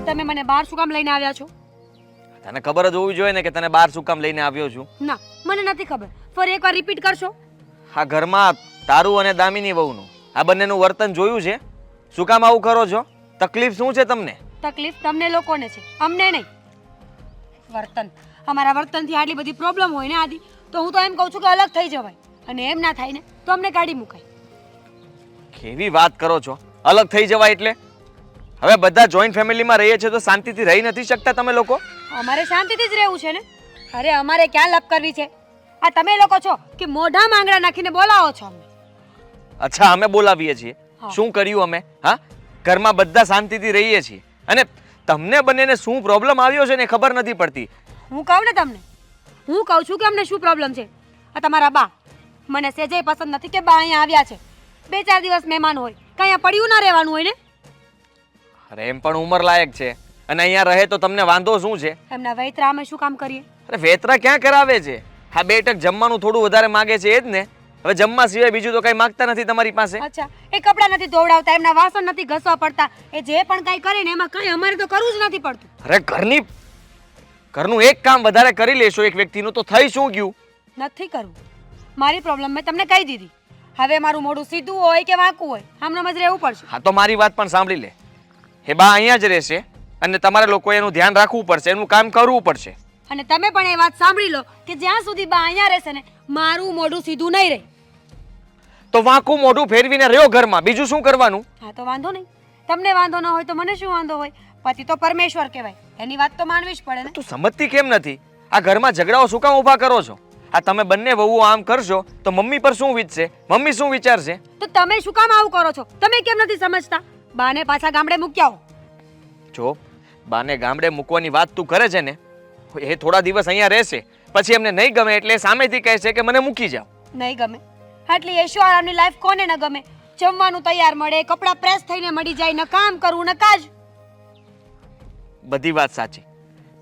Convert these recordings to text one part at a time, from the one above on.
તમે મને બહાર શું કામ લઈને આવ્યા છો? તને ખબર જ હોવી જોઈએ ને કે તને બહાર શું કામ લઈને આવ્યો છું. ના, મને નથી ખબર. ફરી એકવાર રિપીટ કરશો? આ ઘરમાં તારું અને દામિની વહુનું આ બંનેનું વર્તન જોયું છે. શું કામ આવું કરો છો? તકલીફ શું છે તમને? તકલીફ તમને લોકોને છે, અમને નહીં. વર્તન, અમારા વર્તનથી આટલી બધી પ્રોબ્લેમ હોય ને આદિ, તો હું તો એમ કહું છું કે અલગ થઈ જવાય. અને એમ ના થાય ને તો અમને કાઢી મુકાય. કેવી વાત કરો છો? અલગ થઈ જવાય એટલે? હવે બધા જોઈન્ટ ફેમિલીમાં રહીએ છે તો શાંતિથી રહી નથી શકતા તમે લોકો? અમારે શાંતિથી જ રહેવું છે ને. અરે અમારે ક્યાં લપ કરવી છે? આ તમે લોકો છો કે મોઢા માંગડા નાખીને બોલાવો છો અમને. અચ્છા, અમે બોલાવીએ છીએ? હા. શું કર્યું અમે? હા, ઘરમાં બધા શાંતિથી રહીએ છીએ અને તમને બંનેને શું પ્રોબ્લેમ આવ્યો છે ને ખબર નથી પડતી. હું કહું ને તમને, હું કહું છું કે અમને શું પ્રોબ્લેમ છે. આ તમારા બા, મને સેજે પસંદ નથી કે બા અહીંયા આવ્યા છે. 2-4 દિવસ મહેમાન હોય, કાંઈ અહીંયા પડ્યું ના રહેવાનું હોય ને. અરે એમ પણ ઉંમર લાયક છે અને અહીંયા રહે તો તમને વાંધો શું છે? એમના વૈતરા અમે શું કામ કરીએ? અરે વેતરા ક્યાં કરાવે છે? હા, 2 ટક જમવાનું થોડું વધારે માગે છે એ જ ને. હવે જમવા સિવાય બીજું તો કઈ માંગતા નથી તમારી પાસે. અચ્છા, એ કપડાં નથી ધોવડાવતા, એમના વાસણ નથી ઘસવા પડતા, એ જે પણ કાંઈ કરે ને એમાં કાંઈ અમારે તો કરવું જ નથી પડતું. અરે ઘરનું એક કામ વધારે કરી લેશો એક વ્યક્તિનું તો થઈ શું ગયું? નથી કરવું. મારી પ્રોબ્લેમ મેં તમને કહી દીધી. હવે મારું મોઢું સીધું હોય કે વાંકું હોય, આમનામ જ રહેવું પડશે. હા, તો મારી વાત પણ સાંભળી લે. એ બા અહીંયા જ રહેશે અને તમારે લોકોએ એનું ધ્યાન રાખવું પડશે, એનું કામ કરવું પડશે. અને તમે પણ એ વાત સાંભળી લો કે જ્યાં સુધી બા અહીંયા રહેશે ને મારું મોઢું સીધું નહીં રહે. તો વાંકું મોઢું ફેરવીને રહ્યો ઘરમાં, બીજું શું કરવાનું? હા, તો વાંધો નહીં. તમને વાંધો ન હોય તો મને શું વાંધો હોય? પતિ તો પરમેશ્વર કહેવાય, એની વાત તો માનવી જ પડે ને. તું સમજતી કેમ નથી? આ ઘરમાં ઝઘડાઓ શું કામ ઊભા કરો છો? આ તમે બંને વહુઓ આમ કરશો તો મમ્મી પર શું વીતશે? મમ્મી શું વિચારશે? તો તમે શું કામ આવું કરો છો? તમે કેમ નથી સમજતા? બાને પાછા ગામડે મૂક્યા હો. જો બાને ગામડે મૂકવાની વાત તું કરે છે ને, એ થોડા દિવસ અહીંયા રહેશે, પછી એમને નહીં ગમે એટલે સામેથી કહેશે કે મને મૂકી જાઓ. નહીં ગમે? આટલી ઐશ્વર્યની લાઈફ કોને ન ગમે? જમવાનું તૈયાર મળે, કપડાં પ્રેસ થઈને મળી જાય, ને કામ કરવું ને કાજ. બધી વાત સાચી,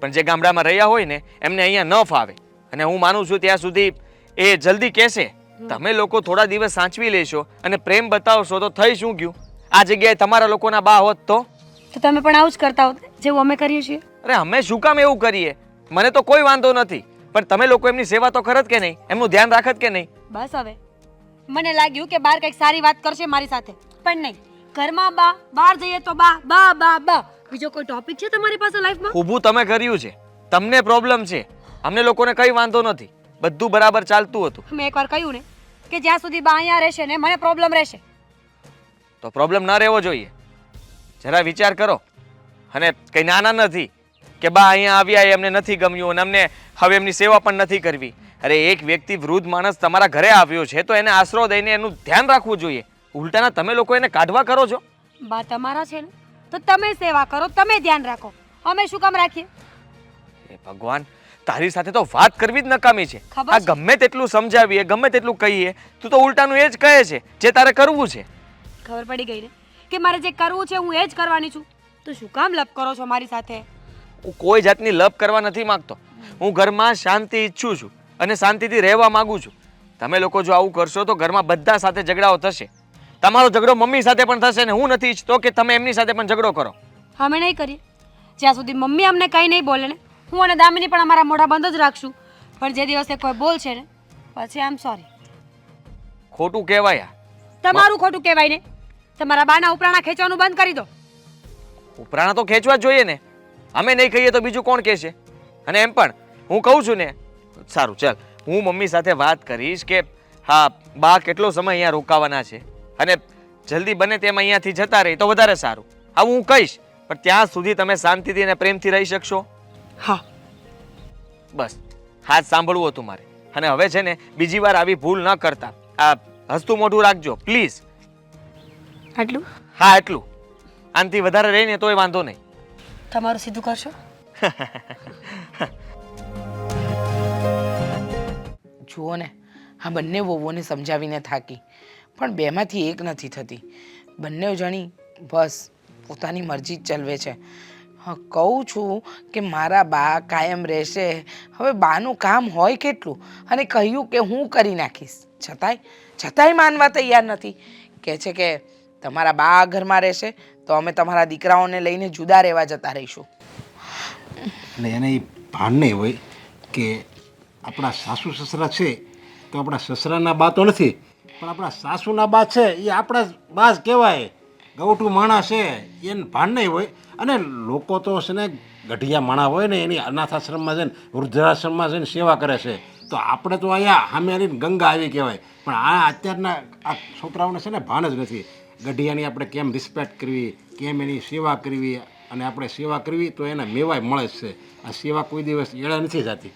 પણ જે ગામડામાં રહ્યા હોય ને એમને અહીંયા ન ફાવે. અને હું માનું છું ત્યાં સુધી એ જલ્દી કહેશે. તમે લોકો થોડા દિવસ સાચવી લેશો અને પ્રેમ બતાવશો તો થઈ શું ગયું? આ જગ્યાએ તમારા લોકોના બા હોત તો તમે પણ આવું જ કરતા હોત જેવું અમે કરીએ છીએ. અરે અમે શું કામ એવું કરીએ? મને તો કોઈ વાંધો નથી, પણ તમે લોકો એમની સેવા તો કરત કે નહીં? એમનું ધ્યાન રાખત કે નહીં? બસ હવે મને લાગ્યું કે બહાર કંઈક સારી વાત કરશે મારી સાથે, પણ નહીં. ઘરમાં બા, બહાર જઈએ તો બા બા બા બા. બીજો કોઈ ટોપિક છે તમારી પાસે લાઈફમાં? ઊભું તમે કર્યું છે, તમને પ્રોબ્લેમ છે, અમને લોકોને કઈ વાંધો નથી, બધું બરાબર ચાલતું હતું. મેં એકવાર કહ્યું ને કે જ્યાં સુધી બા અહીંયા રહેશે ને મને પ્રોબ્લેમ રહેશે. તો પ્રોબ્લેમ ના રહેવો જોઈએ. જરા વિચાર કરો. અને કઈ નાના નથી કે બા અહીંયા આવ્યા એમને નથી ગમ્યું અને અમને હવે એમની સેવા પણ નથી કરવી. અરે એક વ્યક્તિ વૃદ્ધ માણસ તમારા ઘરે આવ્યો છે તો એને આશરો દઈને એનું ધ્યાન રાખવું જોઈએ. ઉલટાના તમે લોકો એને કાઢવા કરો છો. બા તમારા છે ને તો તમે સેવા કરો, તમે ધ્યાન રાખો, અમે શું કામ રાખીએ? એ ભગવાન, તારી સાથે તો વાત કરવી જ નકામી છે. ખબર આ છે. ગમે તેટલું સમજાવીએ, ગમે તેટલું કહીએ, તું તો ઉલટાનું એ જ કહે છે જે તારે કરવું છે. ખબર પડી ગઈ ને કે મારે જે કરવું છે હું એ જ કરવાની છું. તો શું કામ લપ કરો છો મારી સાથે? હું કોઈ જાતની લપ કરવા નથી માંગતો. હું ઘરમાં શાંતિ ઈચ્છું છું અને શાંતિથી રહેવા માંગુ છું. તમે લોકો જો આવું કરશો તો ઘરમાં બધા સાથે ઝઘડાઓ થશે. તમારો ઝઘડો મમ્મી સાથે પણ થશે ને હું નથી ઈચ્છતો કે તમે એમની સાથે પણ ઝઘડો કરો. અમે નહીં કરીએ. જ્યાં સુધી મમ્મી અમને કંઈ નહીં બોલે ને હું અને દામિની પણ અમારા મોઢા બંધ જ રાખશું. પણ જે દિવસે કોઈ બોલશે ને પછી આમ સોરી. ખોટું કહેવાય. તમારું ખોટું કહેવાય ને. તમારા બાના ઉપરાણા ખેંચવાનું બંધ કરી દો. ઉપરાણા તો ખેંચવા જ જોઈએ ને. અમે નહીં કહીએ તો બીજું કોણ કહેશે? અને એમ પણ હું કહું છું ને, સારું ચાલ, હું મમ્મી સાથે વાત કરીશ કે હા બા કેટલો સમય અહીંયા રોકાવાના છે અને જલ્દી બને તેમ અહીંયાથી જતા રહે તો વધારે સારું. આવું હું કહીશ, પણ ત્યાં સુધી તમે શાંતિથી અને પ્રેમથી રહી શકશો? હા. બસ હાથ સાંભળવું હતું મારે. અને હવે છે ને બીજી વાર આવી ભૂલ ન કરતા. આ હસતું મોઢું રાખજો પ્લીઝ. આટલું? હા એટલું. આનાથી વધારે રહીને તોય વાંધો નહીં. તમારું સીધું કરશો? જુઓ ને, આ બંને વહુઓને સમજાવીને થાકી, પણ બેમાંથી એક નથી થતી. બંને જણી બસ પોતાની મરજી જ ચલાવે છે. હા, કહું છું કે મારા બા કાયમ રહેશે. હવે બાનું કામ હોય કેટલું, અને કહ્યું કે હું કરી નાખીશ, છતાંય માનવા તૈયાર નથી. કહે છે કે તમારા બા ઘરમાં રહેશે તો તો અમે તમારા દીકરાઓને લઈને જુદા રહેવા જતા રહીશું. એટલે એને એ ભાન નહીં હોય કે આપણા સાસુ સસરા છે તો આપણા સસરાના બા તો નથી, પણ આપણા સાસુના બા છે એ આપણા બા જ કહેવાય. ગૌઠું માણસ છે એને ભાન નહીં હોય. અને લોકો તો છે ને ગઢિયા માણા હોય ને એની અનાથ આશ્રમમાં જઈને વૃદ્ધાશ્રમમાં જઈને સેવા કરે છે, તો આપણે તો અહીંયા સામે આવીને ગંગા આવી કહેવાય. પણ આ અત્યારના આ છોકરાઓને છે ને ભાન જ નથી. ગઢિયાની આપણે કેમ રિસ્પેક્ટ કરવી, કેમ એની સેવા કરવી, અને આપણે સેવા કરવી તો એને મેવાય મળે જ છે. આ સેવા કોઈ દિવસ એળે નથી જતી.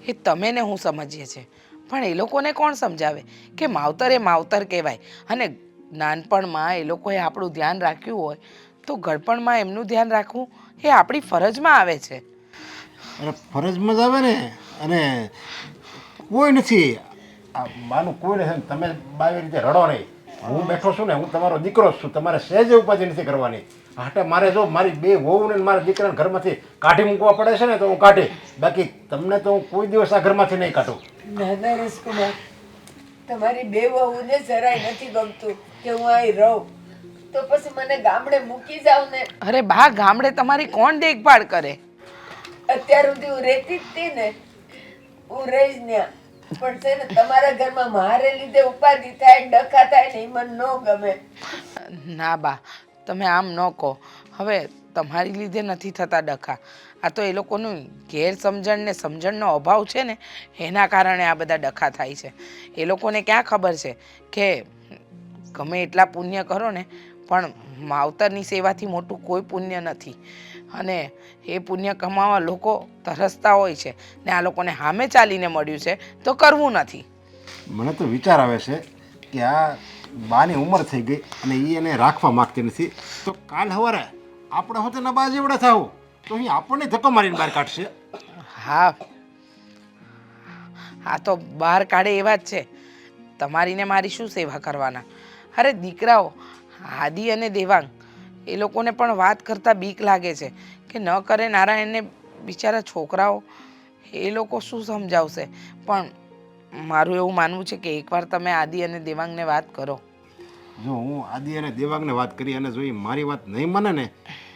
એ તમે ને હું સમજીએ છીએ, પણ એ લોકોને કોણ સમજાવે કે માવતર એ માવતર કહેવાય. અને નાનપણમાં એ લોકોએ આપણું ધ્યાન રાખ્યું હોય તો ગળપણમાં એમનું ધ્યાન રાખવું એ આપણી ફરજમાં આવે છે. અરે ફરજમાં જ આવે ને. અને કોઈ નથી આ માનું કોઈ નથી. તમે બાવી રીતે રડો નહીં. હું બેઠો છું ને, હું તમારો દીકરો જ છું. તમારે સહેજ ઉપાધિ નથી કરવાની. હાટે મારે જો મારી બે વહુને ને મારા દીકરાને ઘરમાંથી કાઢી મૂકવા પડે છે ને તો હું કાઢી, બાકી તમને તો હું કોઈ દિવસ આ ઘરમાંથી નહીં કાઢું. નાના રસકુમાર, તમારી બે વહુને જરાય નથી ગમતું કે હું અહીં રહું, તો પછી મને ગામડે મૂકી જાવ ને. અરે બા, ગામડે તમારી કોણ દેખભાળ કરે? અત્યાર સુધી હું રહેતી જ હતી ને, હું રહીશ ત્યાં. પણ છે ને તમારા ઘરમાં મારે લીધે ઉપાધિ થાય, ડખા થાય ને એ મને ન ગમે. ના બા, તમે આમ ન કહો. હવે તમારી લીધે નથી થતા ડખા, આ તો એ લોકોનું ગેરસમજણ ને સમજણનો અભાવ છે ને એના કારણે આ બધા ડખા થાય છે. એ લોકોને ક્યાં ખબર છે કે ગમે એટલા પુણ્ય કરો ને પણ માવતરની સેવાથી મોટું કોઈ પુણ્ય નથી. અને એ પુણ્ય કમાવા લોકો તરસતા હોય છે ને આ લોકોને સામે ચાલીને મળ્યું છે તો કરવું નથી. મને તો વિચાર આવે છે કે આ બાની ઉંમર થઈ ગઈ અને એ એને રાખવા માગતી નથી, તો કાલ સવારે આપણે હોતે ના બા જેવડા થાવ તો અહીં આપણને ધક્કો મારીને બહાર કાઢશે. હા, આ તો બહાર કાઢે એવા જ છે. તમારી ને મારી શું સેવા કરવાના? અરે દીકરાઓ આદિ અને દેવાંગ એ લોકોને પણ વાત કરતાં બીક લાગે છે કે ન કરે નારાયણને બિચારા છોકરાઓ એ લોકો શું સમજાવશે. પણ મારું એવું માનવું છે કે એકવાર તમે આદિ અને દેવાંગને વાત કરો. જો હું આદિ અને દેવાંગને વાત કરી અને જો એ મારી વાત નહીં માને ને,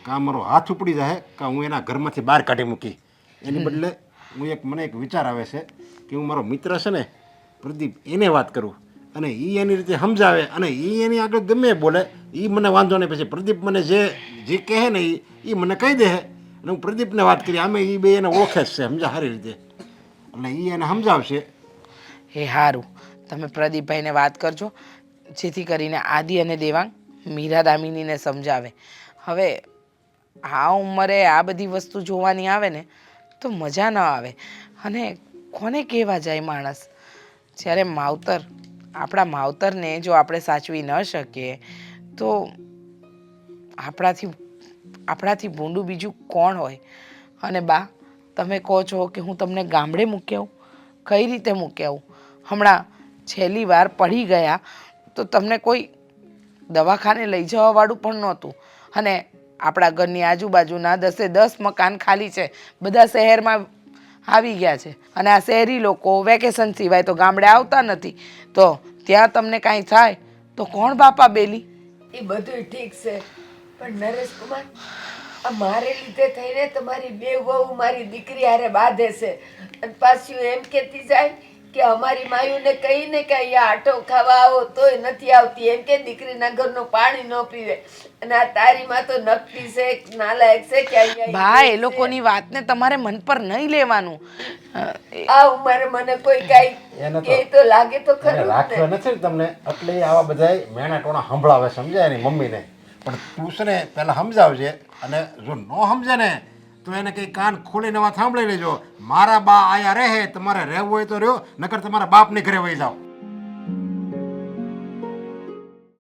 કાં મારો હાથ ઉપડી જાય કાં હું એના ઘરમાંથી બહાર કાઢી મૂકી. એની બદલે મને એક વિચાર આવે છે કે હું મારો મિત્ર છે ને પ્રદીપ એને વાત કરું અને એ એની રીતે સમજાવે અને એ એની આગળ ગમે બોલે એ મને વાંધો નહીં. પછી પ્રદીપ મને જે કહે ને એ મને કહી દે અને હું પ્રદીપને વાત કરી. આમે એ બે એને ઓળખે જ છે, સમજા સારી રીતે, એટલે એ એને સમજાવશે. એ સારું, તમે પ્રદીપભાઈને વાત કરજો જેથી કરીને આદિ અને દેવાંગ મીરા દામિનીને સમજાવે. હવે આ ઉંમરે આ બધી વસ્તુ જોવાની આવે ને તો મજા ન આવે. અને કોને કહેવા જાય માણસ? જ્યારે માવતર આપણા માવતરને જો આપણે સાચવી ન શકીએ તો આપણાથી ભૂંડું બીજું કોણ હોય? અને બા, તમે કહો છો કે હું તમને ગામડે મૂકી આવું, કઈ રીતે મૂકી આવું? હમણાં છેલ્લી વાર પડી ગયા તો તમને કોઈ દવાખાને લઈ જવાવાળું પણ નહોતું. અને આપણા ઘરની આજુબાજુના 10 મકાન ખાલી છે, બધા શહેરમાં આવી ગયા છે. અને આ શહેરી લોકો વેકેશન સિવાય તો ગામડે આવતા નથી, તો ત્યાં તમને કાંઈ થાય તો કોણ બાપા બેલી? એ બધું ઠીક છે, પણ નરેશકુમાર, આ મારે લીધે થઈને તમારી બે વહુ મારી દીકરી હારે બાંધે છે અને પાછું એમ કહેતી જાય કે અમારી માયુને કહીને કે અહીંયા આટો ખાવા આવો તોય નથી આવતી, એમ કે દીકરીના ઘરનું પાણી ન પીવે. અને આ તારી માં તો નકટી છે, નાલાયક છે કે અહીંયા બા, એ લોકોની વાતને તમારે મન પર નહીં લેવાનું. આ ઉંમરે મને કોઈ કાંઈ કે તો લાગે તો ખરું રાખ્યો નથી ને તમને, એટલે આવા બધા મેણા ટોણા સંભળાવે, સમજાય એની મમ્મીને. પણ તું છે ને પહેલાં સમજાવજે, અને જો ન સમજે ને તો એને કંઈ કાન ખોલીને વાત સાંભળી લેજો. મારા બા આયા રહે, તમારે રહેવું હોય તો રહ્યો, નકર તમારા બાપની ઘરે વહી જાઓ.